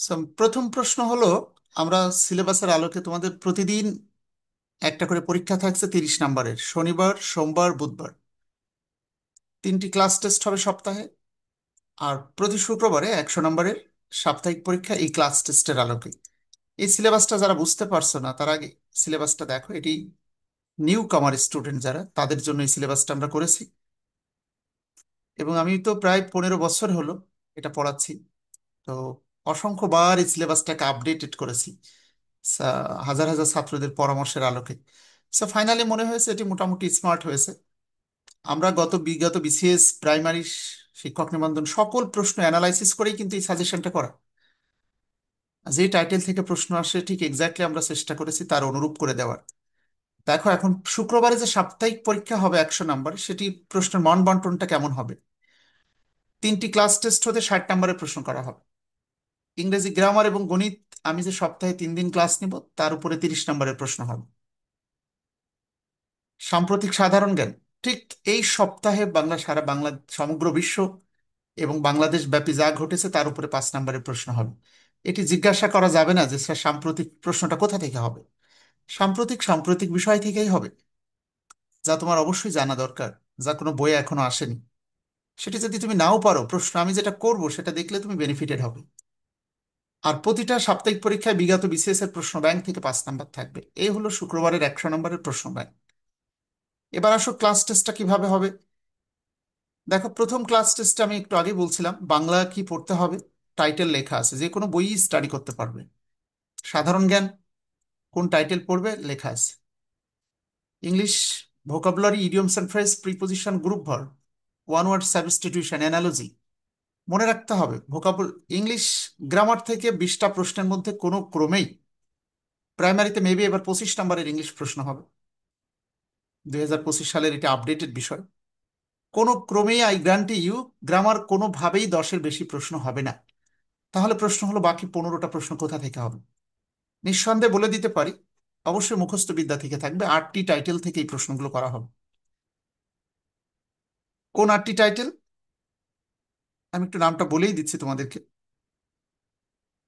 So, প্রথম প্রশ্ন হলো, আমরা সিলেবাসের আলোকে তোমাদের প্রতিদিন একটা করে পরীক্ষা থাকছে 30 নম্বরের, শনিবার সোমবার বুধবার। তিনটি ক্লাস টেস্ট হবে সপ্তাহে। আর প্রতি শুক্রবারে 100 নম্বরের সাপ্তাহিক পরীক্ষা এই ক্লাস টেস্টের আলোকে। এই সিলেবাসটা যারা বুঝতে পারছো না তার আগে সিলেবাসটা দেখো। এটি নিউ কামার স্টুডেন্ট যারা, তাদের জন্য এই সিলেবাসটা আমরা করেছি। এবং আমি তো প্রায় 15 বছর হলো এটা পড়াচ্ছি। তো অসংখ্যবার এই সিলেবাসটাকে আপডেটেড করেছি হাজার হাজার ছাত্রদের পরামর্শের আলোকে। ফাইনালি মনে হয়েছে এটি মোটামুটি স্মার্ট হয়েছে। আমরা বিগত বিসিএস প্রাইমারি শিক্ষক নিবন্ধন সকল প্রশ্ন অ্যানালাইসিস করেই কিন্তু এই সাজেশনটা করা। যে টাইটেল থেকে প্রশ্ন আসে ঠিক এক্স্যাক্টলি আমরা চেষ্টা করেছি তার অনুরূপ করে দেওয়ার। দেখো এখন শুক্রবারে যে সাপ্তাহিক পরীক্ষা হবে 100 নম্বর, সেটি প্রশ্নের মন বন্টনটা কেমন হবে। তিনটি ক্লাস টেস্ট হতে 60 নম্বরের প্রশ্ন করা হবে। ইংরেজি গ্রামার এবং গণিত আমি যে সপ্তাহে 3 দিন ক্লাস নিব তার উপরে 30 নম্বরের প্রশ্ন হবে। সাম্প্রতিক সাধারণ জ্ঞান ঠিক এই সপ্তাহে সারা বাংলা, সমগ্র বিশ্ব এবং বাংলাদেশ ব্যাপী যা ঘটেছে তার উপরে 5 নম্বরের প্রশ্ন হবে। এটি জিজ্ঞাসা করা যাবে না যে স্যার সাম্প্রতিক প্রশ্নটা কোথা থেকে হবে। সাম্প্রতিক সাম্প্রতিক বিষয় থেকেই হবে, যা তোমার অবশ্যই জানা দরকার, যা কোনো বইয়ে এখনো আসেনি। সেটি যদি তুমি নাও পারো, প্রশ্ন আমি যেটা করব সেটা দেখলে তুমি বেনিফিটেড হবে। আর প্রতিটা সাপ্তাহিক পরীক্ষায় বিগত বিসিএস এর প্রশ্ন ব্যাংক থেকে 5 নম্বর থাকবে। এই হলো শুক্রবারের 100 নম্বরের প্রশ্ন ব্যাংক। এবার আসো ক্লাস টেস্টটা কিভাবে হবে। দেখো প্রথম ক্লাস টেস্টে আমি একটু আগে বলছিলাম বাংলা কি পড়তে হবে। টাইটেল লেখা আছে, যে কোনো বই স্টাডি করতে পারবে। সাধারণ জ্ঞান কোন টাইটেল পড়বে লেখা আছে। English vocabulary, idioms and phrase, preposition, group verb, one word substitution, analogy. মনে রাখতে হবে ইংলিশ গ্রামার থেকে 20টা প্রশ্নের মধ্যে কোনো ক্রমেই প্রাইমারিতে মেবি এবার 25 নম্বরের ইংলিশ প্রশ্ন হবে। 2025 সালের এটা আপডেটেড বিষয়। কোনো ক্রমেই আই গ্রান্টি ইউ গ্রামার কোনোভাবেই 10-এর বেশি প্রশ্ন হবে না। তাহলে প্রশ্ন হলো বাকি 15টা প্রশ্ন কোথা থেকে হবে। নিঃসন্দেহে বলে দিতে পারি, অবশ্যই মুখস্থ বিদ্যা থেকে থাকবে। 8টি টাইটেল থেকে এই প্রশ্নগুলো করা হবে। কোন 8টি টাইটেল আমি একটু নামটা বলেই দিচ্ছি তোমাদেরকে।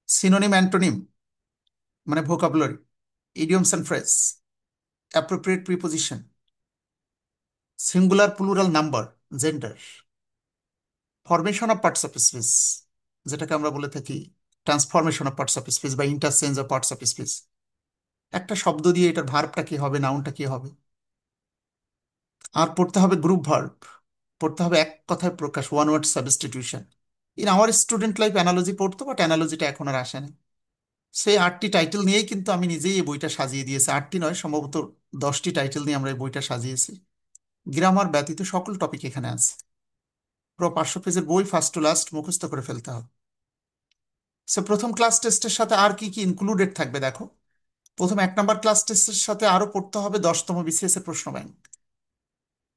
সিনোনিম অ্যান্টোনিম মানে vocabulary, idioms and phrase, appropriate preposition, singular plural number, gender, formation of parts of speech, যেটাকে আমরা বলে থাকি transformation of parts of speech বা interchange of parts of speech. একটা শব্দ দিয়ে এটার ভার্বটা কি হবে, নাউনটা কি হবে। আর পড়তে হবে গ্রুপ ভার্ব, পড়তে হবে এক কথায় প্রকাশ, one word substitution. In our student life analogy পড়তো, বাট অ্যানালজিটা এখন আর আসে না। সেই 8টি টাইটেল নিয়েই কিন্তু আমি নিজেই এই বইটা সাজিয়ে দিয়েছি। 8টি নয়, সম্ভবত 10টি টাইটেল নিয়ে আমরা এই বইটা সাজিয়েছি। গ্রামার ব্যতীত সকল টপিক এখানে আছে। পুরো 500 পেজের বই ফার্স্ট টু লাস্ট মুখস্থ করে ফেলতে হবে। প্রথম ক্লাস টেস্টের সাথে আর কি কি ইনক্লুডেড থাকবে দেখো। প্রথম 1 নম্বর ক্লাস টেস্টের সাথে আরো পড়তে হবে 10তম বিসিএস এর প্রশ্ন ব্যাংক,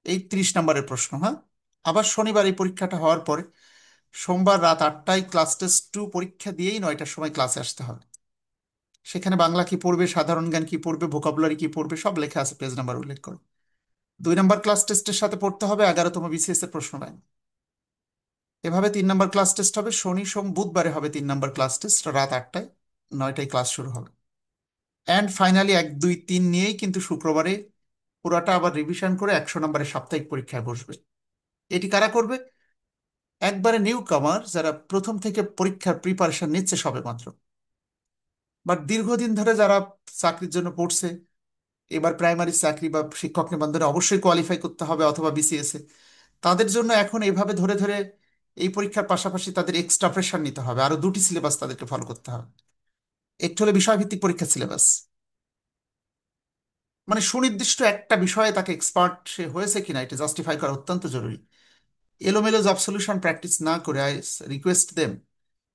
এই 30 নম্বরের প্রশ্ন। হ্যাঁ, আবার শনিবার এই পরীক্ষাটা হওয়ার পরে সোমবার রাত 8টায় ক্লাস টেস্ট 2 পরীক্ষা দিয়েই 9টার সময় ক্লাসে আসতে হবে। সেখানে বাংলা কি পড়বে, সাধারণ জ্ঞান কি পড়বে, ভোকাবুলারি কি পড়বে সব লেখা আছে, পেজ নাম্বার উল্লেখ করে। 2 নম্বর ক্লাস টেস্টের সাথে পড়তে হবে 11তম বিসিএস এর প্রশ্ন ব্যাংক। এভাবে 3 নম্বর ক্লাস টেস্ট হবে, শনি সোম বুধবারে হবে 3 নম্বর ক্লাস টেস্ট রাত 8টায়, 9টায় ক্লাস শুরু হবে। অ্যান্ড ফাইনালি 1 2 3 নিয়েই কিন্তু শুক্রবারে পুরাটা আবার রিভিশন করে 100 নম্বরের সাপ্তাহিক পরীক্ষায় বসবে। এটি কারা করবে? একবারে নিউ কামার, যারা প্রথম থেকে পরীক্ষার প্রিপারেশন নিচ্ছে সবেমাত্র, বাট দীর্ঘদিন ধরে যারা চাকরির জন্য পড়ছে। এবার প্রাইমারি চাকরি বা শিক্ষক নিবন্ধনে অবশ্যই কোয়ালিফাই করতে হবে অথবা বিসিএস এ। তাদের জন্য এখন এভাবে ধরে ধরে এই পরীক্ষার পাশাপাশি তাদের এক্সট্রা প্রেশার নিতে হবে, আরো 2টি সিলেবাস তাদেরকে ফলো করতে হবে। একটি হলো বিষয়ভিত্তিক পরীক্ষা সিলেবাস, মানে সুনির্দিষ্ট একটা বিষয়ে তাকে এক্সপার্ট সে হয়েছে কিনা এটা জাস্টিফাই করা অত্যন্ত জরুরি। এলোমেলো জব সলিউশন প্র্যাকটিস না করে আই রিকোয়েস্ট দেম,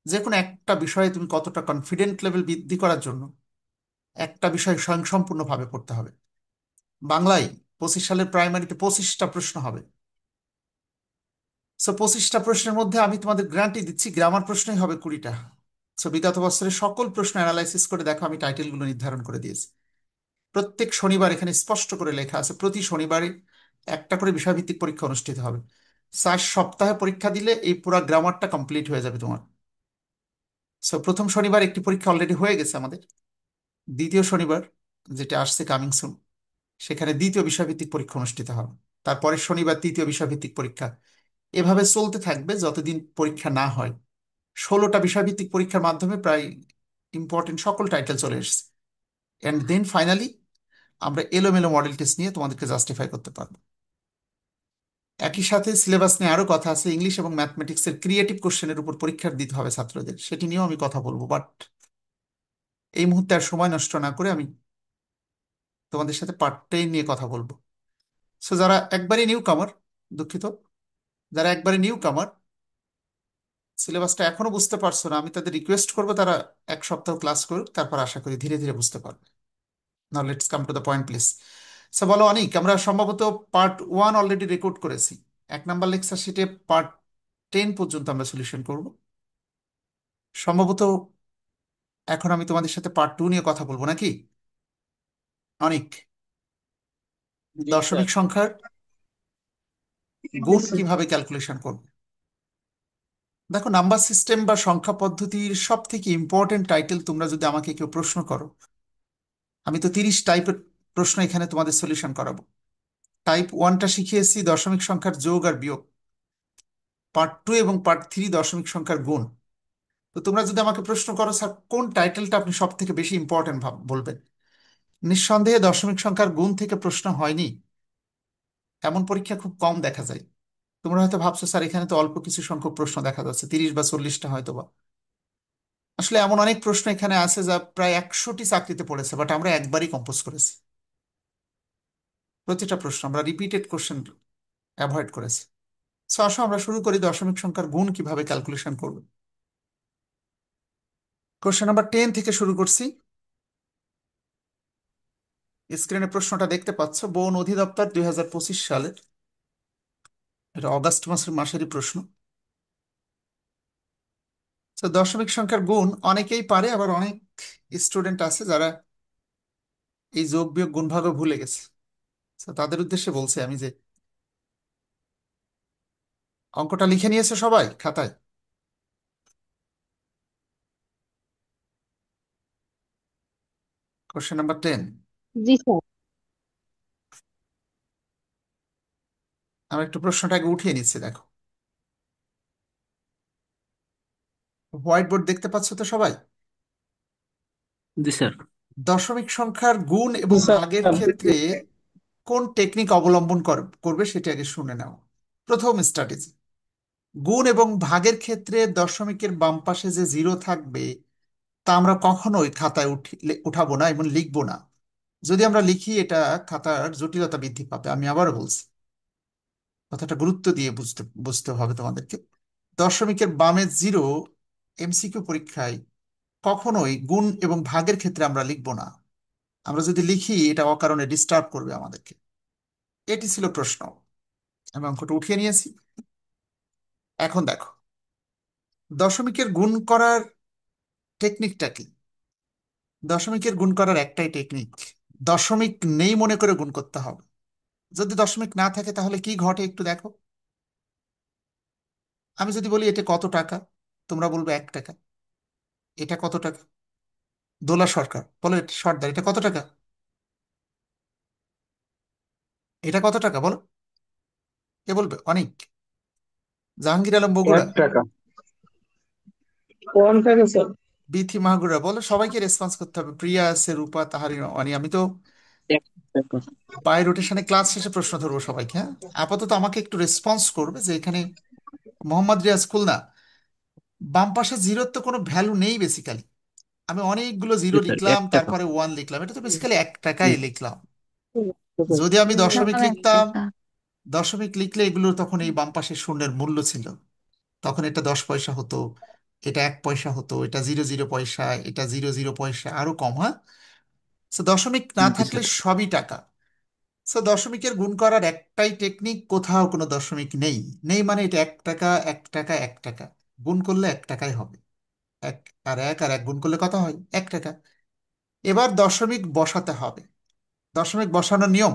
যে কোনো একটা বিষয়ে তুমি কতটা কনফিডেন্ট লেভেল বৃদ্ধি করার জন্য একটা বিষয় স্বয়ংসম্পূর্ণভাবে পড়তে হবে। বাংলায় 25 সালের প্রাইমারিতে 25টা প্রশ্ন হবে। 25টা প্রশ্নের মধ্যে আমি তোমাদের গ্যারান্টি দিচ্ছি গ্রামার প্রশ্নই হবে 20টা। বিগত বছরের সকল প্রশ্ন অ্যানালাইসিস করে দেখো, আমি টাইটেলগুলো নির্ধারণ করে দিয়েছি। প্রত্যেক শনিবার এখানে স্পষ্ট করে লেখা আছে প্রতি শনিবারে একটা করে বিষয়ভিত্তিক পরীক্ষা অনুষ্ঠিত হবে। 4 সপ্তাহে পরীক্ষা দিলে এই পুরো গ্রামারটা কমপ্লিট হয়ে যাবে তোমার। সো প্রথম শনিবার একটি পরীক্ষা অলরেডি হয়ে গেছে আমাদের। দ্বিতীয় শনিবার যেটা আসছে কামিং সুন, সেখানে দ্বিতীয় বিষয়ভিত্তিক পরীক্ষা অনুষ্ঠিত হবে। তারপরে শনিবার তৃতীয় বিষয়ভিত্তিক পরীক্ষা। এভাবে চলতে থাকবে যতদিন পরীক্ষা না হয়। 16টা বিষয়ভিত্তিক পরীক্ষার মাধ্যমে প্রায় ইম্পর্টেন্ট সকল টাইটেল চলে এসেছে। অ্যান্ড দেন ফাইনালি আমরা এলোমেলো মডেল টেস্ট নিয়ে তোমাদেরকে জাস্টিফাই করতে পারবো। একই সাথে সিলেবাস নিয়ে আরো কথা আছে। ইংলিশ এবং ম্যাথমেটিক্সের ক্রিয়েটিভ কোশ্চেনের উপর পরীক্ষা দিতে হবে ছাত্রদের, সেটি নিয়েও আমি কথা বলবো। বাট এই মুহূর্তে আর সময় নষ্ট না করে আমি তোমাদের সাথে পার্ট 10 নিয়ে কথা বলবো। সো যারা একবারই নিউ কামার, দুঃখিত, যারা একবারে নিউ কামার, সিলেবাসটা এখনো বুঝতে পারছো না, আমি তাদের রিকোয়েস্ট করবো তারা 1 সপ্তাহ ক্লাস করুক, তারপর আশা করি ধীরে ধীরে বুঝতে পারবে। Now let's come to the point please. So বলো অনিক, আমরা সম্ভবত পার্ট 1 অলরেডি রেকর্ড করেছি। 1 নাম্বার লেকচার শিটে পার্ট 10 পর্যন্ত আমরা সলিউশন করব সম্ভবত। এখন আমি তোমাদের সাথে পার্ট 2 নিয়ে কথা বলবো নাকি অনিক? জি স্যার। দশমিক সংখ্যার গুণ কিভাবে ক্যালকুলেশন করবে? দেখো, নাম্বার সিস্টেম বা সংখ্যা পদ্ধতির সব থেকে ইম্পর্টেন্ট টাইটেল তোমরা যদি আমাকে কেউ প্রশ্ন করো, আমি তো 30 টাইপের প্রশ্ন এখানে তোমাদের সলিউশন করাবো। টাইপ 1টা শিখিয়েছি দশমিক সংখ্যার যোগ আর বিয়োগ। পার্ট 2 এবং পার্ট 3 দশমিক সংখ্যার গুণ। তো তোমরা যদি আমাকে প্রশ্ন করো স্যার কোন টাইটেলটা আপনি সব থেকে বেশি ইম্পর্টেন্ট বলবেন, নিঃসন্দেহে দশমিক সংখ্যার গুণ থেকে প্রশ্ন হয়নি এমন পরীক্ষা খুব কম দেখা যায়। তোমরা হয়তো ভাবছো স্যার এখানে তো অল্প কিছু সংখ্যক প্রশ্ন দেখা যাচ্ছে, 30 বা 40টা হয়তো বা। আসলে এমন অনেক প্রশ্ন এখানে আছে যা প্রায় 100টি চাকরিতে পড়েছে, বাট আমরা একবারই কম্পোজ করেছি। প্রতিটা প্রশ্ন আমরা রিপিটেড কোশ্চেন অ্যাভয়েড করেছি। সো আসো আমরা শুরু করি দশমিক সংখ্যার গুণ কিভাবে ক্যালকুলেশন করব। কোশ্চেন নাম্বার 10 থেকে শুরু করছি। স্ক্রিনে প্রশ্নটা দেখতে পাচ্ছ, বন অধিদপ্তর 2025 সালের, এটা অগাস্ট মাসেরই প্রশ্ন। তো দশমিক সংখ্যার গুণ অনেকেই পারে, আবার অনেক স্টুডেন্ট আছে যারা এই যোগ বিয়োগ গুণ ভাগও ভুলে গেছে। তো তাদের উদ্দেশ্যে বলছি আমি যে অঙ্কটা লিখে নিয়েছে সবাই খাতায়? Question number 10। জি স্যার। আমরা একটু প্রশ্নটাকে উঠিয়ে নিচ্ছি, দেখো। হোয়াইট বোর্ড দেখতে পাচ্ছ তো সবাই? জি স্যার। দশমিক সংখ্যার গুণ জি এবং স্যার। ভাগের ক্ষেত্রে কোন টেকনিক অবলম্বন করবে সেটি আগে শুনে নাও। প্রথম স্ট্র্যাটেজি, গুণ এবং ভাগের ক্ষেত্রে দশমিকের বাম পাশে যে জিরো থাকবে তা আমরা কখনোই খাতায় উঠাবো না এবং লিখবো না। যদি আমরা লিখি এটা খাতার জটিলতা বৃদ্ধি পাবে। আমি আবারও বলছি, কথাটা গুরুত্ব দিয়ে বুঝতে বুঝতে হবে তোমাদেরকে। দশমিকের বামে জিরো এমসিকিউ পরীক্ষায় কখনোই গুণ এবং ভাগের ক্ষেত্রে আমরা লিখবো না। আমরা যদি লিখি এটা অকারণে ডিস্টার্ব করবে আমাদেরকে। এটি ছিল প্রশ্ন। আমি অঙ্কটা উঠিয়ে নিয়েছি। এখন দেখো, দশমিকের গুণ করার টেকনিকটা কি? দশমিকের গুণ করার একটাই টেকনিক, দশমিক নেই মনে করে গুণ করতে হবে। যদি দশমিক না থাকে তাহলে কি ঘটে একটু দেখো। আমি যদি বলি এটা কত টাকা, তোমরা বলবে 1 টাকা। এটা কত টাকা? দোলা সরকার বলো, এটা সর্দার, এটা কত টাকা? এটা কত টাকা বলো? কে বলবে? অনেক। জাহাঙ্গীর আলম বগুড়া, 1 টাকা। 1 টাকা স্যার। বিথি মাহগুড়া বলো, সবাইকে রেসপন্স করতে হবে। প্রিয়া আছে, রূপা, তাহারি, অনি। আমি তো 1 টাকা। বাই রোটেশনে ক্লাস শেষে প্রশ্ন ধরবো সবাইকে, হ্যাঁ? আপাতত আমাকে একটু রেসপন্স করবে যে এখানে মোহাম্মদ রিয়াজ খুলনা, বাম পাশে জিরোর তো কোনো ভ্যালু নেই বেসিক্যালি। আমি অনেকগুলো জি জিরো স্যার, লিখলাম, 1 টাকা। তারপরে 1 লিখলাম, এটা তো বেসিক্যালি 1 টাকাই জি। লিখলাম। যদি আমি দশমিক টোটাল এক লিখতাম, টাকা দশমিক লিখলে এগুলো তখন এই বাম পাশে শূন্যের মূল্য ছিল। তখন এটা 10 পয়সা হতো, এটা 1 পয়সা হতো, এটা 0 0 পয়সা, এটা 0 0 পয়সা, আরো কম, হ্যাঁ? তো দশমিক না জি থাকলে স্যার। সবই টাকা। তো দশমিকের গুণ করার একটাই টেকনিক, কোথাও কোনো দশমিক নেই। নেই মানে এটা 1 টাকা, 1 টাকা, 1 টাকা। গুণ করলে 1 টাকাই হবে। এক আর এক আর এক গুণ করলে কত হয়? 1 টাকা। এবার দশমিক বসাতে হবে। দশমিক বসানোর নিয়ম,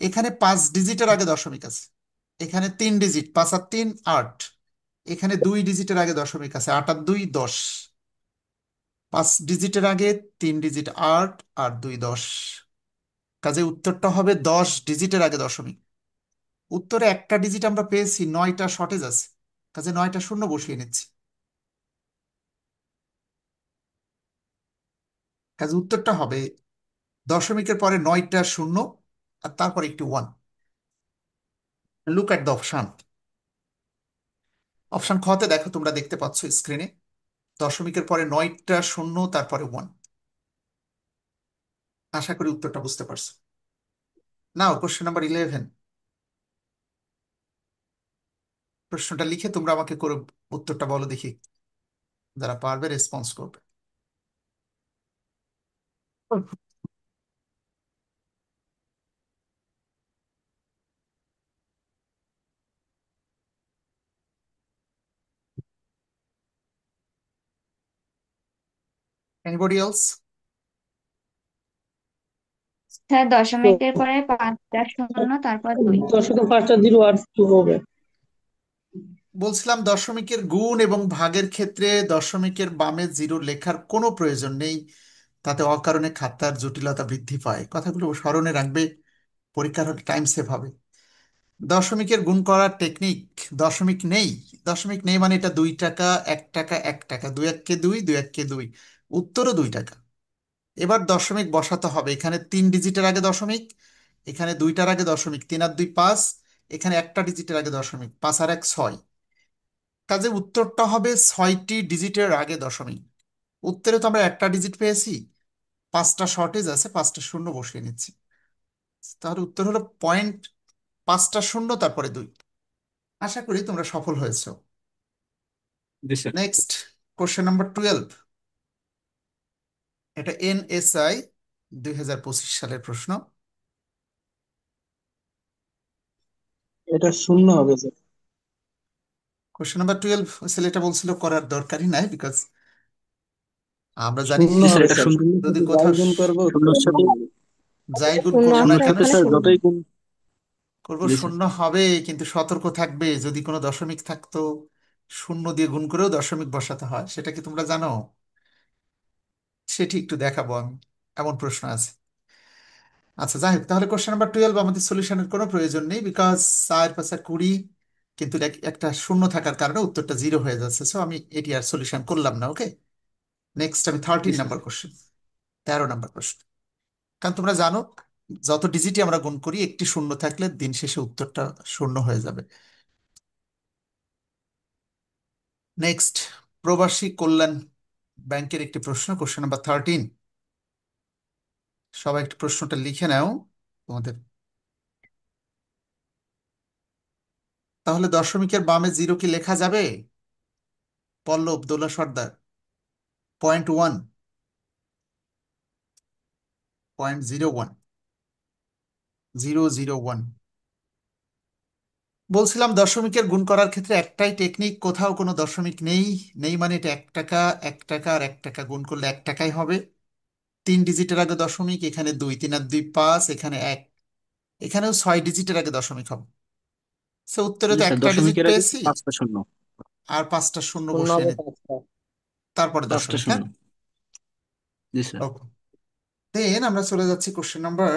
এখানে 5 ডিজিটের আগে দশমিক আছে, এখানে 3 ডিজিট, 5 আর 3 8। এখানে 2 ডিজিটের আগে দশমিক আছে, 8 আর 2 10। 5 ডিজিটের আগে 3 ডিজিট 8 আর 2 10, কাজে উত্তরটা হবে 10 ডিজিটের আগে দশমিক। উত্তরে একটা ডিজিট আমরা পেয়েছি, 9টা শর্টেজ আছে, কাজে 9টা শূন্য বসিয়ে নিচ্ছি। কাজে উত্তরটা হবে দশমিকের পরে 9টা শূন্য আর তারপরে একটি one. Look at the option. Option খতে দেখো, তোমরা দেখতে পাচ্ছ স্ক্রিনে, দশমিকের পরে 9টা শূন্য তারপরে ওয়ান। আশা করি উত্তরটা বুঝতে পারছো। Now question number 11। প্রশ্নটা লিখে তোমরা আমাকে করে উত্তরটা বলো দেখি, যারা পারবে রেসপন্স করবে। Anybody else? স্যার দশমিকের পরে 5টা শূন্য তারপর 2। দশমিক 5টা জিরো আর টু হবে। বলছিলাম দশমিকের গুণ এবং ভাগের ক্ষেত্রে দশমিকের বামে জিরো লেখার কোনো প্রয়োজন নেই, তাতে অকারণে খাতার জটিলতা বৃদ্ধি পায়। কথাগুলো স্মরণে রাখবে, পরীক্ষার হলে টাইম সেভ হবে। দশমিকের গুণ করার টেকনিক, দশমিক নেই। দশমিক নেই মানে এটা 2 টাকা, 1 টাকা, 1 টাকা, 2 1 কে 2, 2 1 কে 2, উত্তরও 2 টাকা। এবার দশমিক বসাতে হবে, এখানে 3 ডিজিটের আগে দশমিক, এখানে 2টার আগে দশমিক, 3 আর 2 5, এখানে একটা ডিজিটের আগে দশমিক, 5 আর 1 6। কাজে উত্তরটা হবে 6টি ডিজিটের আগে দশমিক। উত্তরে তো আমরা একটা ডিজিট পেয়েছি, 5টা শর্টেজ আছে, 5টা শূন্য বসিয়ে নিচ্ছি। তাহলে উত্তর হলো পয়েন্ট, 5টা শূন্য তারপরে 2। আশা করি তোমরা সফল হয়েছো। জি স্যার। Next, question number 12। এটা এনএসআই 2025 সালের প্রশ্ন। এটা শূন্য হবে স্যার। কোশ্চেন নাম্বার 12, ছেলেটা বলছিল করার দরকারই নাই, বিকজ আমরা জানি শূন্য জি স্যার, হবে এটা স্যার, শূন্য। শূন্যের যদি সাথে যাই কোথাও গুণ করবো উত্তর শূন্যর শূন্য সাথে হবে। যাই গুণ শূন্য করবো না শূন্যর কেন, সাথে স্যার যতই গুণ। করবো জি স্যার। শূন্য হবে, কিন্তু সতর্ক থাকবে, যদি কোনো দশমিক থাকতো শূন্য দিয়ে গুণ করেও দশমিক বসাতে হয়, সেটা কি তোমরা জানো? সেটি একটু দেখাবো আমি, এমন প্রশ্ন আছে। আচ্ছা যাই হোক, তাহলে কোশ্চেন নাম্বার 12 আমাদের সলিউশনের কোনো প্রয়োজন নেই, বিকজ 4 5 20, কিন্তু একটা শূন্য থাকার কারণে উত্তরটা জিরো হয়ে যাচ্ছে, সো আমি এটি আর সলিউশন করলাম না। ওকে, নেক্সট আমি জি 13 স্যার। নাম্বার কোশ্চেন, 13 নাম্বার প্রশ্ন। কারণ তোমরা জানো, যত ডিজিটই আমরা গুণ করি একটি শূন্য থাকলে দিন শেষে উত্তরটা শূন্য হয়ে যাবে। নেক্সট, প্রবাসী কল্যাণ ব্যাংকের একটি প্রশ্ন, কোশ্চেন নাম্বার 13। সবাই একটু প্রশ্নটা লিখে নাও তোমাদের। তাহলে দশমিকের বামে জিরো কি লেখা যাবে? পল্লব দোলা সর্দার, 0.1, 0.01, 001। বলছিলাম দশমিকের গুণ করার ক্ষেত্রে একটাই টেকনিক, কোথাও কোনো দশমিক নেই। নেই মানে এটা 1 টাকা, 1 টাকা আর 1 টাকা গুণ করলে 1 টাকাই হবে। 3 ডিজিটের আগে দশমিক, এখানে 2, 3 আর 2 5, এখানে 1, এখানেও 6 ডিজিটের আগে দশমিক হবে। সে উত্তরে জি তো স্যার, একটা ডিজিট দশমিকের আগে পেয়েছি, 5টা শূন্য। আর 5টা শূন্য শূন্য বসিয়ে হবে নি, 5টা। তারপরে 5টা দশমিক। শূন্য। হ্যাঁ, জি স্যার। ওকে। দেন আমরা চলে যাচ্ছি কোশ্চেন নাম্বার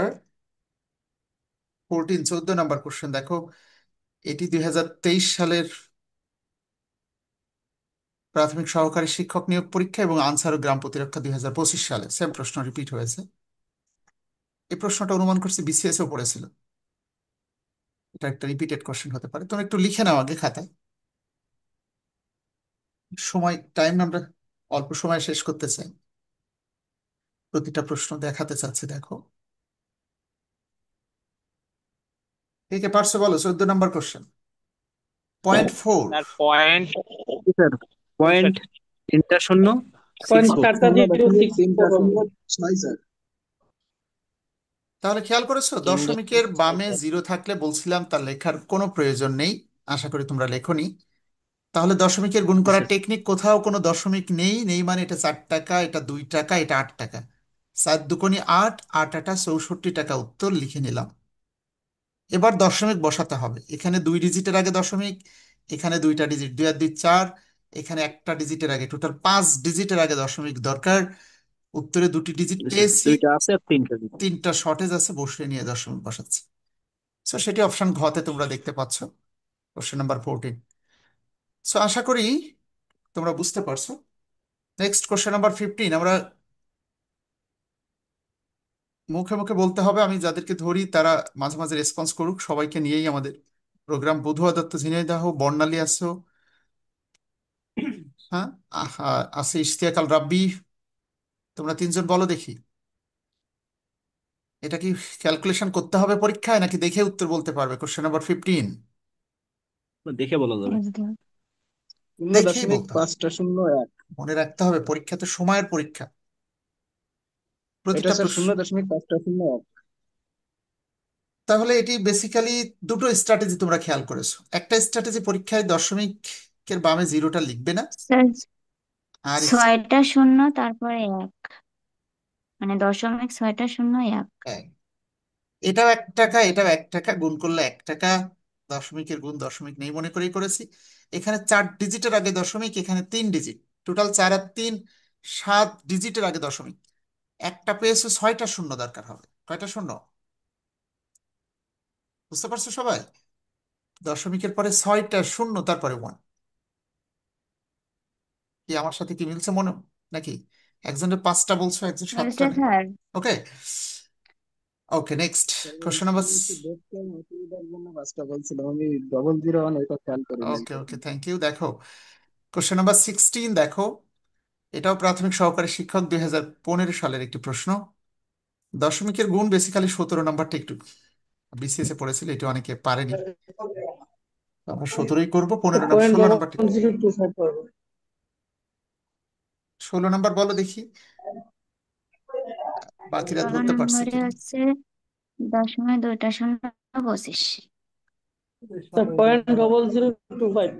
14, 14 নাম্বার কোশ্চেন দেখো। এটি 2023 সালের প্রাথমিক সহকারী শিক্ষক নিয়োগ পরীক্ষা এবং আনসার ও গ্রাম প্রতিরক্ষা 2025 সালে সেম প্রশ্ন রিপিট হয়েছে। এই প্রশ্নটা অনুমান করছি বিসিএস এও পড়েছিল, এটা একটা রিপিটেড কোশ্চেন হতে পারে। তুমি একটু লিখে নাও আগে খাতায়, সময় টাইম আমরা অল্প সময় শেষ করতে চাই, প্রতিটা প্রশ্ন দেখাতে চাচ্ছি। দেখো কে কে পারছো বলো, 14 নাম্বার কোশ্চেন, 0.4। Sir point. জি স্যার, পয়েন্ট 3টা শূন্য, সিক্স পয়েন্ট ফোর। 4টা জিরো 6 স্যার। তাহলে খেয়াল করেছো, তিন দশমিকের দশমিক ছয় বামে চার। জিরো থাকলে বলছিলাম তার লেখার কোনো প্রয়োজন নেই। আশা করি তোমরা লেখোনি। তাহলে দশমিকের গুণ জি করার স্যার। টেকনিক, কোথাও কোনো দশমিক নেই, নেই মানে এটা 4 টাকা, এটা 2 টাকা, এটা 8 টাকা, 4 দুগুণে 8, 8 8 64 টাকা, উত্তর লিখে নিলাম। এবার দশমিক বসাতে হবে, এখানে 2 ডিজিটের আগে দশমিক, এখানে 2টা ডিজিট, 2 আর 2 4, এখানে একটা ডিজিটের আগে, টোটাল 5 ডিজিটের আগে দশমিক দরকার। উত্তরে 2টি ডিজিট আচ্ছা, পেয়েছি, দুইটা আছে আর তিনটা দিতে। 3টা শর্টেজ আছে, বসিয়ে নিয়ে দশমিক বসাচ্ছি। সো সেটি অপশন ঘতে তোমরা দেখতে পাচ্ছ, কোশ্চেন নাম্বার 14। সো আশা করি তোমরা বুঝতে পারছো। Next question number 15। আমরা মুখে মুখে বলতে হবে, আমি যাদেরকে ধরি তারা মাঝে মাঝে রেসপন্স করুক। সবাইকে নিয়েই আমাদের প্রোগ্রাম। বধুয়া দত্ত, ঝিনাইদহ, বর্ণালী আছো, হ্যাঁ, আহা, আছে ইশতিয়াক আল রাব্বি। তোমরা 3জন বলো দেখি, এটা কি ক্যালকুলেশন করতে হবে পরীক্ষায়, নাকি দেখে উত্তর বলতে পারবে? কোশ্চেন নাম্বার 15 দেখে বলা যাবে। একদম। শূন্য দেখেই দশমিক বলতে হবে, পাঁচটা শূন্য এক মনে রাখতে হবে পরীক্ষা তো সময়ের পরীক্ষা। এটা প্রতিটা স্যার প্রশ্ন। 0.550 এক। তাহলে এটি বেসিক্যালি দুটো স্ট্র্যাটেজি তোমরা খেয়াল করেছো। একটা স্ট্র্যাটেজি, পরীক্ষায় দশমিকের বামে জিরোটা লিখবে না। স্যার, আর 6টা শূন্য তারপরে এক, মানে দশমিক 6টা শূন্য এক। হ্যাঁ, এটাও 1 টাকা, এটাও 1 টাকা, গুণ করলে 1 টাকা। দশমিকের গুণ দশমিক নেই মনে করেই করেছি। এখানে 4 ডিজিটের আগে দশমিক, এখানে 3 ডিজিট, টোটাল 4 আর 3, 7 ডিজিটের আগে দশমিক। একটা পেয়েছে, 6টা শূন্য দরকার হবে। কয়টা শূন্য বুঝতে পারছো সবাই? দশমিকের পরে 6টা শূন্য, তারপরে ওয়ান। কি আমার সাথে কি মিলছে মনে, নাকি একজনের 5টা বলছো, একজন 7টা মিলছে নেই? স্যার। ওকে, ওকে, নেক্সট স্যার, ওই কোশ্চেন নাম্বার। আমি একটু দেখতে অসুবিধার জন্য পাঁচটা বলছিলাম, আমি 001 এটা খেয়াল করি নাই ওকে ওকে, প্রথমে। Thank you. দেখো, কোশ্চেন নাম্বার 16 দেখো। এটাও প্রাথমিক সহকারী শিক্ষক 2015 সালের একটি প্রশ্ন। দশমিকের গুণ বেসিক্যালি 17 নাম্বারটা একটু বিসিএস এ পড়েছিল, এটা অনেকে পারেনি। তো আমরা 17ই করবো, 15 নাম্বার, পয়েন্ট 16 নাম্বারটা ডবল কি? জিরো টু ফাইভ পারবো। 16 নাম্বার বলো দেখি, বাকিরা 16 ধরতে পারছে নম্বরে কিনা। হচ্ছে 0.2 শূন্য 25। স্যার, .0025।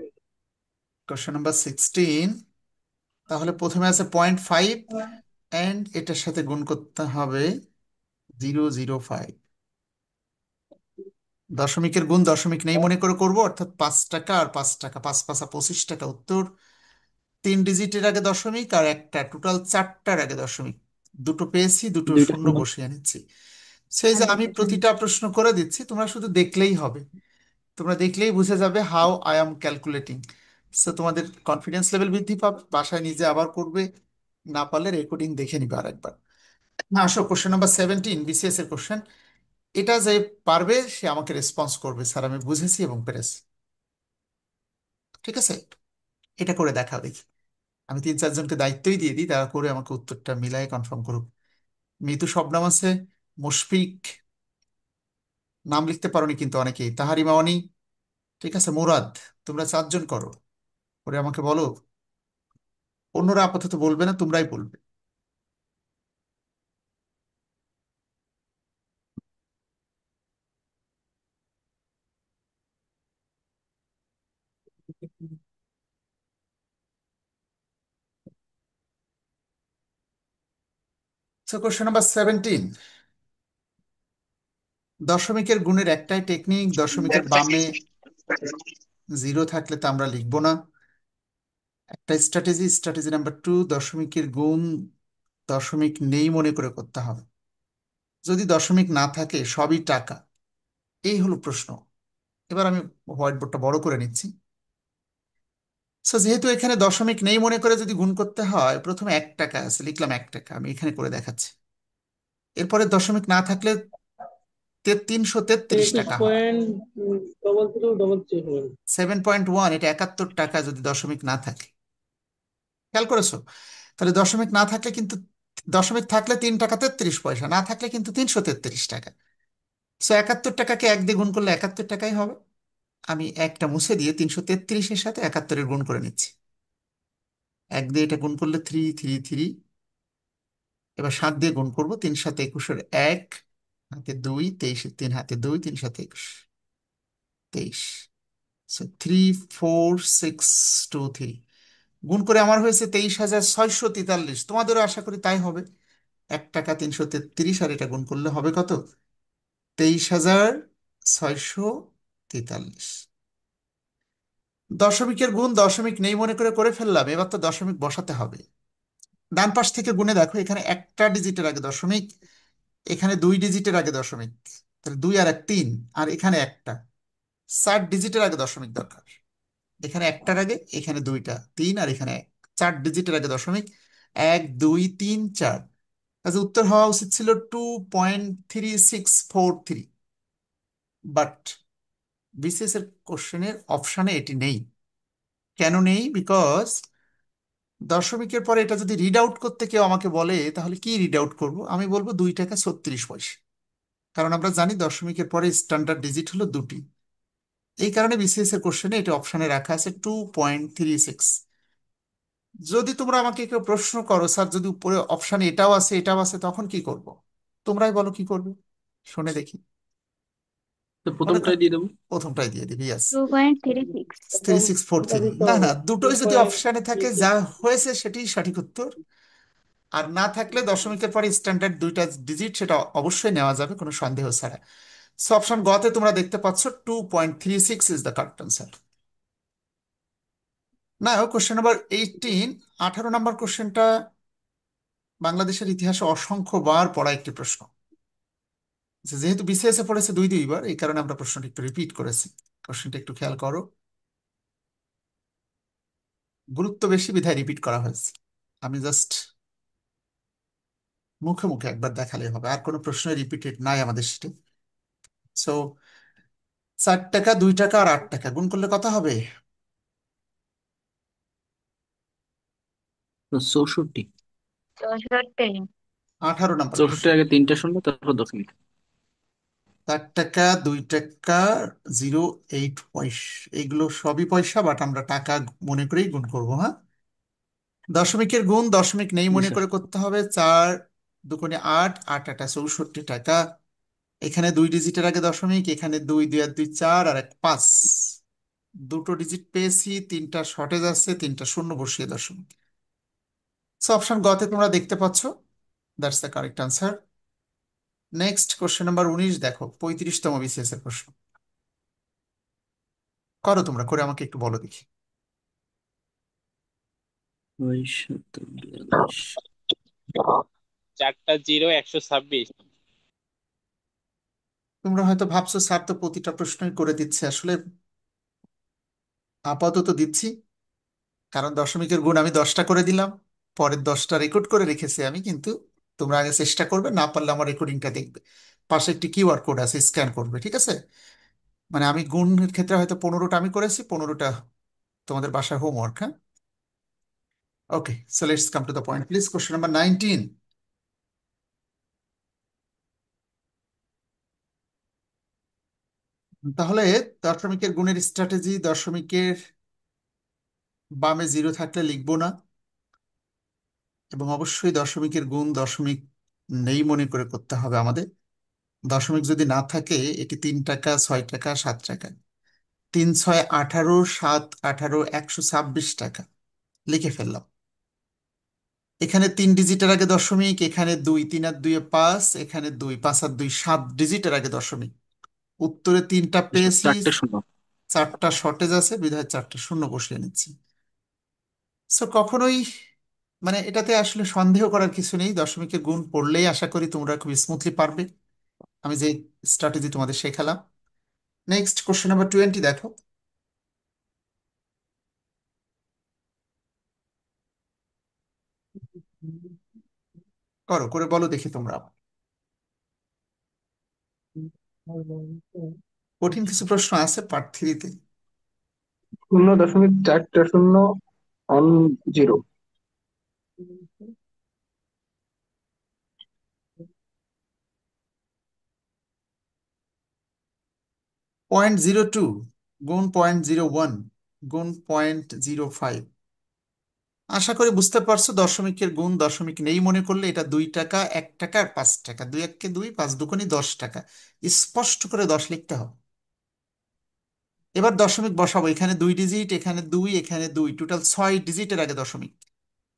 Question number 16। তাহলে প্রথমে আছে 0.5, অ্যান্ড এটার সাথে গুণ করতে হবে 005। দশমিকের গুণ দশমিক নেই মনে করে করব, অর্থাৎ 5 টাকা আর 5 টাকা, 5×5 25 টাকা। উত্তর 3 ডিজিটের আগে দশমিক আর একটা, টোটাল 4টার আগে দশমিক। দুটো পেয়েছি, দুটো দুইটা শূন্য শূন্য। বসিয়ে নিচ্ছি। সেই আর যে আমি দুটো শূন্য। প্রতিটা প্রশ্ন করে দিচ্ছি, তোমরা শুধু দেখলেই হবে। তোমরা দেখলেই বুঝে যাবে how I am calculating. So তোমাদের কনফিডেন্স লেভেল বৃদ্ধি পাবে, বাসায় নিজে আবার করবে, না পারলে রেকর্ডিং দেখে নিবে আরেকবার। না, আসো কোশ্চেন নাম্বার 17, বিসিএস এর কোশ্চেন। এটা যে পারবে সে আমাকে রেসপন্স করবে, স্যার আমি বুঝেছি এবং পেরেছি। ঠিক আছে, এটা করে দেখা দেখি। আমি 3-4 জনকে দায়িত্বই দিয়ে দিই, তারা করে আমাকে উত্তরটা মিলাই কনফার্ম করুক। মিতু, শবনাম আছে, মুশফিক, নাম লিখতে পারোনি কিন্তু অনেকেই, তাহারিমা অনি, ঠিক আছে, মুরাদ। তোমরা 4জন করো, করে আমাকে বলো। অন্যরা আপাতত বলবে না, তোমরাই বলবে। Question number 17। দশমিকের গুণের একটাই টেকনিক, দশমিকের বামে জিরো থাকলে তা আমরা লিখবো না। একটা স্ট্র্যাটেজি, স্ট্র্যাটেজি নাম্বার 2, দশমিকের গুণ দশমিক নেই মনে করে করতে হবে। যদি দশমিক না থাকে সবই টাকা, এই হলো প্রশ্ন। এবার আমি হোয়াইট বোর্ডটা বড় করে নিচ্ছি। সো যেহেতু এখানে দশমিক নেই মনে করে যদি গুণ করতে হয়, প্রথমে 1 টাকা আছে, লিখলাম 1 টাকা, আমি এখানে করে দেখাচ্ছি। এরপরে দশমিক না থাকলে 333 একুশ টাকা হয়। Point double zero double three 7.1, এটা 71 টাকা যদি দশমিক না থাকে। খেয়াল করেছো? তাহলে দশমিক না থাকলে কিন্তু, দশমিক থাকলে 3 টাকা 33 পয়সা, না থাকলে কিন্তু 333 টাকা। সো 71 টাকাকে 1 দিয়ে গুণ করলে 71 টাকাই হবে। আমি একটা মুছে দিয়ে 333-এর সাথে 71-এর গুণ করে নিচ্ছি। 1 দিয়ে এটা গুণ করলে 333। এবার 7 দিয়ে গুণ করবো, 3×7=21, 1 হাতে 2, 23, 3 হাতে 2, 3×7=21, 23। সো 34623 গুণ করে আমার হয়েছে 23,643। তোমাদেরও আশা করি তাই হবে। 1 টাকা 333, আর এটা গুণ করলে হবে কত? 23,643। দশমিকের গুণ দশমিক নেই মনে করে করে ফেললাম, এবার তো দশমিক বসাতে হবে। ডান পাশ থেকে গুণে দেখো, এখানে একটা ডিজিটের আগে দশমিক, এখানে দুই ডিজিটের আগে দশমিক, তাহলে দুই আর এক তিন, আর এখানে একটা, 4 ডিজিটের আগে দশমিক দরকার। এখানে একটার আগে, এখানে দুইটা, তিন, আর এখানে এক, 4 ডিজিটের আগে দশমিক, 1 2 3 4। কাজে উত্তর হওয়া উচিত ছিল 2.3643, বাট বিসিএস এর কোশ্চেনের অপশানে এটি নেই। কেন নেই? বিকজ দশমিকের পরে এটা যদি রিড আউট করতে কেউ আমাকে বলে, তাহলে কি রিড আউট করবো? আমি বলবো 2 টাকা 36 পয়সা। কারণ আমরা জানি দশমিকের পরে স্ট্যান্ডার্ড ডিজিট হলো দুটি। এই কারণে বিসিএস এর কোশ্চেনে এটা অপশানে রাখা আছে 2.36। যদি তোমরা আমাকে কেউ প্রশ্ন করো, স্যার যদি উপরে অপশানে এটাও আছে এটাও আছে, তখন কি করব? তোমরাই বলো কি করবে, শুনে দেখি। তো মনে কর, প্রথমটাই দিয়ে দেবো। প্রথমটাই দিয়ে দিবি, ইয়াস। 2.36। থ্রি প্রথম সিক্স ফোর এটা থ্রি দিতে না হবে না, টু দুটোই যদি পয়েন্ট অপশানে থ্রি থাকে, যা সিক্স হয়েছে সেটাই সঠিক উত্তর। আর না থাকলে দশমিকের পরে স্ট্যান্ডার্ড দুইটা ডিজিট, সেটা অবশ্যই নেওয়া যাবে কোনো সন্দেহ ছাড়া। সো অপশন গ তে তোমরা দেখতে পাচ্ছ 2.36 ইজ দ্য কারেক্ট আনসার। না, কোশ্চেন নাম্বার 18, 18 নম্বর কোশ্চেনটা বাংলাদেশের ইতিহাসে অসংখ্য বার পড়া একটি প্রশ্ন। যেহেতু বিসিএস এ পড়েছে দুই দুইবার, এই কারণে আমরা প্রশ্নটা একটু রিপিট করেছি। কোশ্চেনটা একটু খেয়াল করো, গুরুত্ব বেশি বিধায় রিপিট করা হয়েছে। আমি জাস্ট মুখে মুখে একবার দেখালে হবে, আর কোনো প্রশ্ন রিপিটেড নাই আমাদের সেটা। সো 4 টাকা, 2 টাকা আর 8 টাকা গুণ করলে কত হবে? তো 64। 64। 18 নম্বর 64 কোশ্চেন। আগে 3টা শূন্য, তারপর দশমিক। 4 টাকা, 2 টাকা, 0.8 পয়সা, এগুলো সবই পয়সা, বাট আমরা টাকা মনে করেই গুণ করবো, হ্যাঁ। দশমিকের গুণ দশমিক নেই জি মনে স্যার। করে করতে হবে। 4 2 8, 8 8 64 টাকা। এখানে দুই ডিজিটের আগে দশমিক, এখানে দুই, দুই আর দুই চার, আর এক পাঁচ, দুটো ডিজিট পেয়েছি, তিনটা শর্টেজ আছে, তিনটা শূন্য বসিয়ে দশমিক। সো অপশন গ তে তোমরা দেখতে পাচ্ছ, that's the correct answer. Next question number 19, দেখো 35তম বিসিএস এর প্রশ্ন। করো তোমরা, করে আমাকে একটু বলো দেখি। 42 4টা 0 126। তোমরা হয়তো ভাবছো স্যার তো প্রতিটা প্রশ্নই করে দিচ্ছে, আসলে আপাতত দিচ্ছি, কারণ দশমিকের গুণ আমি 10টা করে দিলাম, পরের 10টা রেকর্ড করে রেখেছি আমি, কিন্তু তোমরা আগে চেষ্টা করবে, না পারলে আমার রেকর্ডিংটা দেখবে। পাশে একটি কিউআর কোড আছে, স্ক্যান করবে, ঠিক আছে? মানে আমি গুণের ক্ষেত্রে হয়তো 15টা আমি করেছি, 15টা তোমাদের বাসায় হোমওয়ার্ক, হ্যাঁ। Okay, so let's come to the point please. Question number 19। তাহলে দশমিকের গুণের স্ট্র্যাটেজি, দশমিকের বামে জিরো থাকলে লিখবো না, এবং অবশ্যই দশমিকের গুণ দশমিক নেই মনে করে করতে হবে আমাদের। দশমিক যদি না থাকে, এটি 3 টাকা, 6 টাকা, 7 টাকা, 3 6 18, 7 18, 126 টাকা লিখে ফেললাম। এখানে তিন ডিজিটের আগে দশমিক, এখানে দুই, তিন আর দুই পাঁচ, এখানে দুই, পাঁচ আর দুই 7 ডিজিটের আগে দশমিক। উত্তরে তিনটা জি স্যার, পেয়েছি, 4টে শূন্য। চারটা শর্টেজ আছে, বিধায় চারটা শূন্য বসিয়ে নিচ্ছি। সো কখনোই, মানে এটাতে আসলে সন্দেহ করার কিছু নেই, দশমিকের গুণ পড়লেই আশা করি তোমরা খুব স্মুথলি পারবে, আমি যে স্ট্র্যাটেজি তোমাদের শেখালাম। নেক্সট কোশ্চেন নাম্বার 20, দেখো। করো, করে বলো দেখি তোমরা। কঠিন কিছু প্রশ্ন আছে পার্ট 3-তে। 0.4টা শূন্য অন জিরো। 0.02 গুণ 0.01 গুণ 0.05। আশা করি বুঝতে পারছো, দশমিকের গুণ দশমিক নেই মনে করলে এটা 2 টাকা, 1 টাকা আর 5 টাকা, দুই একে দুই, পাঁচ দুগুণে 10 টাকা, স্পষ্ট করে 10 লিখতে হবে। এবার দশমিক বসাবো, এখানে দুই ডিজিট, এখানে দুই, এখানে দুই, টোটাল 6 ডিজিটের আগে দশমিক।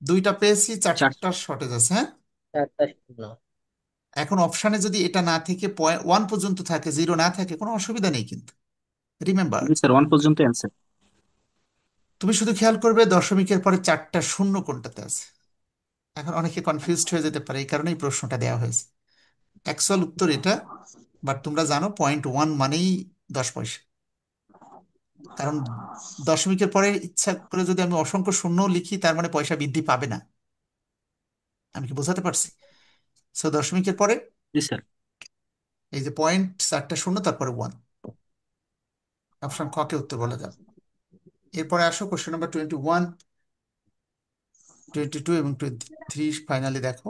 দুইটা পেয়েছি, চার। চারটা শর্টেজ আছে, হ্যাঁ। 4টা শূন্য। এখন অপশানে যদি এটা না থেকে 1 পর্যন্ত থাকে, জিরো না থাকে, কোনো অসুবিধা নেই কিন্তু, রিমেম্বার। জি স্যার, 1 পর্যন্ত অ্যান্সার। তুমি শুধু খেয়াল করবে দশমিকের পরে চারটা শূন্য কোনটাতে আছে। এখন অনেকে কনফিউজড হয়ে যেতে পারে, এই কারণেই প্রশ্নটা দেওয়া হয়েছে। অ্যাকচুয়াল উত্তর এটা, বাট তোমরা জানো 0.1 মানেই 10 পয়সা। কারণ দশমিকের পরে ইচ্ছা করে যদি আমি অসংখ্য শূন্য লিখি, তার মানে পয়সা বৃদ্ধি পাবে না। আমি কি বোঝাতে পারছি? সো দশমিকের পরে জি স্যার। এই যে পয়েন্ট, চারটা শূন্য, তারপরে 1, অপশন খ কে উত্তর বলা যাবে। এরপরে আসো কোশ্চেন নাম্বার 21, 22 এবং 23 ফাইনালি দেখো।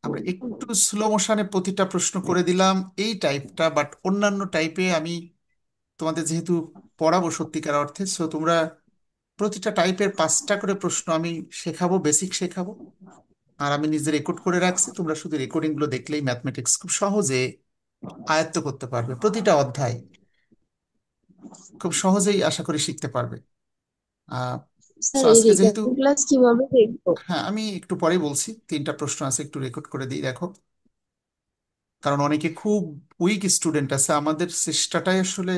আমরা একটু স্লো মোশনে প্রতিটা প্রশ্ন করে দিলাম এই টাইপটা, বাট অন্যান্য টাইপে আমি তোমাদের যেহেতু পড়াবো সত্যিকার অর্থে, সো তোমরা প্রতিটা টাইপের 5টা করে প্রশ্ন আমি শেখাবো, বেসিক শেখাবো। আর আমি নিজে রেকর্ড করে রাখছি, তোমরা শুধু রেকর্ডিং গুলো দেখলেই ম্যাথমেটিক্স খুব সহজে আয়ত্ত করতে পারবে। প্রতিটা অধ্যায় খুব সহজেই আশা করি শিখতে পারবে। আহ সো স্যার এই আজকে যেহেতু, রেকর্ডিং ক্লাস কিভাবে দেখবো? হ্যাঁ আমি একটু পরেই বলছি, 3টা প্রশ্ন আছে, একটু রেকর্ড করে দিই দেখো। কারণ অনেকে খুব উইক স্টুডেন্ট আছে, আমাদের চেষ্টাটাই আসলে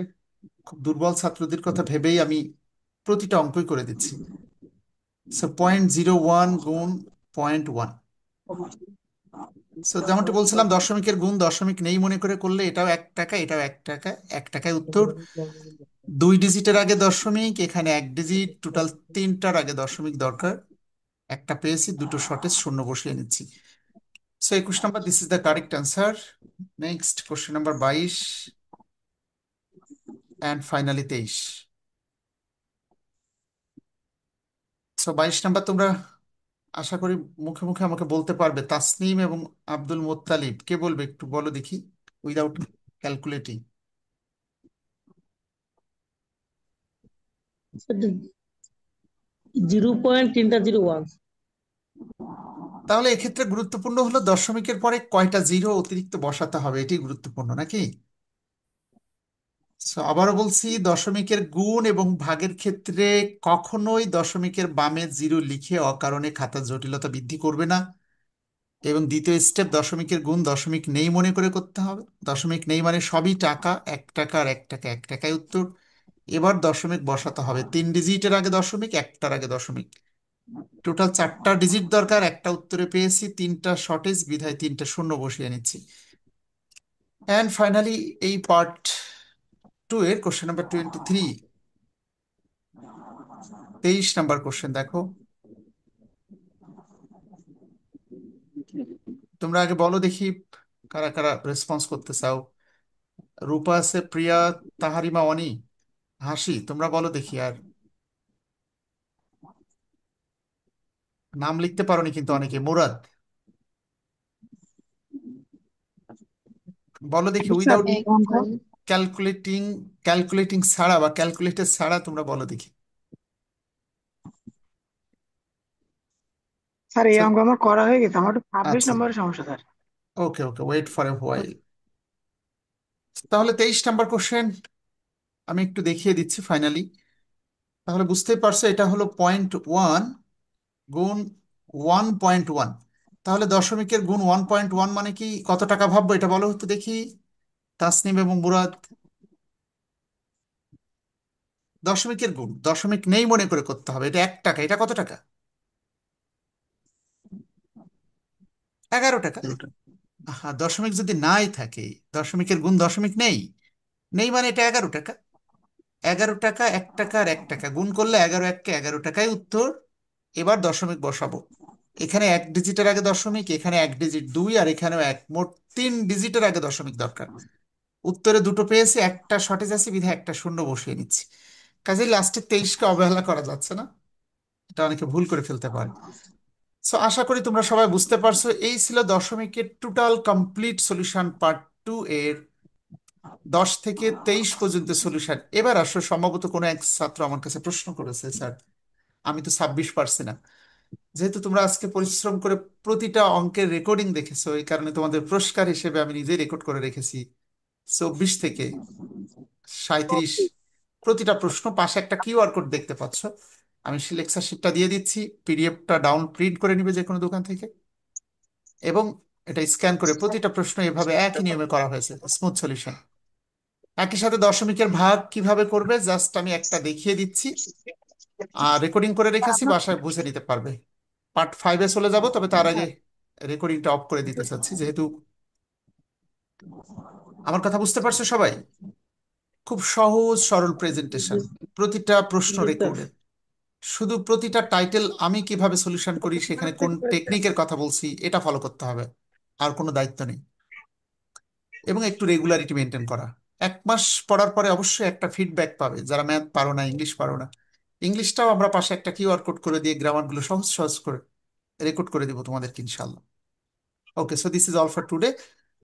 খুব দুর্বল ছাত্রদের কথা ভেবেই আমি প্রতিটা অঙ্কই করে দিচ্ছি। সো 0.01 গুণ 0.1। সো যেমনটি বলছিলাম, দশমিকের গুণ দশমিক নেই মনে করে করলে এটাও 1 টাকা, এটাও 1 টাকা, 1 টাকায় উত্তর। 2 ডিজিটের আগে দশমিক, এখানে 1 ডিজিট, টোটাল 3টার আগে দশমিক দরকার। একটা পেয়েছি, দুটো শর্টেজ শূন্য বসিয়ে নিচ্ছি। So 21 number, this is the correct answer. Next question number 22 and finally 23। So 22 নম্বর তোমরা আশা করি মুখে মুখে আমাকে বলতে পারবে। তাসনিম এবং আব্দুল মোত্তালিব, কে বলবে একটু বলো দেখি, উইদাউট ক্যালকুলেটিং। 0.301। তাহলে এক্ষেত্রে গুরুত্বপূর্ণ হলো দশমিকের পরে কয়টা জিরো অতিরিক্ত বসাতে হবে, এটি গুরুত্বপূর্ণ নাকি? So, আবারও বলছি, দশমিকের গুণ এবং ভাগের ক্ষেত্রে কখনোই দশমিকের বামে জিরো লিখে অকারণে খাতার জটিলতা বৃদ্ধি করবে না। এবং দ্বিতীয় স্টেপ, দশমিকের গুণ দশমিক নেই মনে করে করতে হবে। দশমিক নেই মানে সবই টাকা, 1 টাকা আর 1 টাকা, 1 টাকায় উত্তর। এবার দশমিক বসাতে হবে, 3 ডিজিটের আগে দশমিক, একটার আগে দশমিক। টোটাল 4টা ডিজিট দরকার, একটা উত্তরে পেয়েছি, 3টা শর্টেজ বিধায় 3টে শূন্য বসিয়ে নিচ্ছি। অ্যান্ড ফাইনালি এই পার্ট 2 এর কোশ্চেন নাম্বার 23, 23 নম্বর কোশ্চেন দেখো। তোমরা আগে বলো দেখি কারা কারা রেসপন্স করতে চাও। রূপা আছে, প্রিয়া, তাহারিমা, অনি, হাসি, তোমরা বলো দেখি। আর নাম লিখতে পারোনি কিন্তু অনেকে। মুরাদ, বলো দেখি স্যার উইদাউট এই অঙ্ক ক্যালকুলেটিং, ক্যালকুলেটিং ছাড়া বা ক্যালকুলেটর ছাড়া তোমরা বলো দেখি। স্যার এই অঙ্ক আমার করা হয়ে গেছে, আমার একটু 26 আচ্ছা, নম্বরের সমস্যা sir. Okay okay, wait for a while. তাহলে 23 নম্বর কোশ্চেন আমি একটু দেখিয়ে দিচ্ছি ফাইনালি। তাহলে বুঝতেই পারছো, এটা হলো 0.1 গুণ 1.1। তাহলে দশমিকের গুণ 1.1 মানে কি, কত টাকা ভাববো এটা বলো তো দেখি, তাসনিম এবং মুরাদ। দশমিকের গুণ দশমিক নেই মনে করে করতে হবে, এটা 1 টাকা, এটা কত টাকা? 11 টাকা। ওটা হ্যাঁ, দশমিক যদি নাই থাকে, দশমিকের গুণ দশমিক নেই, নেই মানে এটা 11 টাকা। 11 টাকা, 1 টাকা আর 1 টাকা গুণ করলে 11, 1কে 11 টাকায় উত্তর। এবার দশমিক বসাবো, এখানে 1 ডিজিটের আগে দশমিক, এখানে 1 ডিজিট 2, আর এখানেও এক, মোট 3 ডিজিটের আগে দশমিক দরকার। উত্তরে দুটো পেয়েছি, একটা শর্টেজ আছে বিধায় একটা শূন্য বসিয়ে নিচ্ছি। কাজে লাস্টে 23কে অবহেলা করা যাচ্ছে না, এটা অনেকে ভুল করে ফেলতে পারে। সো আশা করি তোমরা সবাই বুঝতে পারছো। এই ছিল দশমিকের টোটাল কমপ্লিট সলিউশন পার্ট 2 এর 10 থেকে 23 পর্যন্ত সলিউশন। এবার আসো, সম্ভবত কোনো এক ছাত্র আমার কাছে প্রশ্ন করেছে, স্যার আমি তো 26 পারছি না। যেহেতু তোমরা আজকে পরিশ্রম করে প্রতিটা অঙ্কের রেকর্ডিং দেখেছো, এই কারণে তোমাদের পুরস্কার হিসেবে আমি নিজেই রেকর্ড করে রেখেছি 24 থেকে 37 প্রতিটা প্রশ্ন। পাশে একটা কিউআর কোড দেখতে পাচ্ছ, আমি সেই লেকচার শিটটা দিয়ে দিচ্ছি, পিডিএফটা ডাউন প্রিন্ট করে নিবে যে কোনো দোকান থেকে। এবং এটা স্ক্যান করে প্রতিটা প্রশ্ন এভাবে একই নিয়মে করা হয়েছে, স্মুথ সলিউশন। একই সাথে দশমিকের ভাগ কিভাবে করবে জাস্ট আমি একটা দেখিয়ে দিচ্ছি, আর রেকর্ডিং করে রেখেছি, বাসায় বুঝে নিতে পারবে। পার্ট 5-এ চলে যাব, তবে তার আগে রেকর্ডিংটা অফ করে দিতে চাচ্ছি, যেহেতু আমার কথা বুঝতে পারছো সবাই। খুব সহজ সরল প্রেজেন্টেশন, প্রতিটা প্রশ্ন জি স্যার। রেকর্ডেড, শুধু প্রতিটা টাইটেল আমি কিভাবে সলিউশন করি, সেখানে কোন টেকনিকের কথা বলছি এটা ফলো করতে হবে, আর কোনো দায়িত্ব নেই। এবং একটু রেগুলারিটি মেনটেন করা। 1 মাস পড়ার পরে অবশ্যই একটা ফিডব্যাক পাবে, যারা ম্যাথ পারো না, ইংলিশ পারো না। ইংলিশটাও আমরা পাশে একটা কিউআর কোড করে দিয়ে গ্রামারগুলো সহজ সহজ করে রেকর্ড করে দিব তোমাদেরকে ইনশাল্লাহ। Okay, so this is all for today.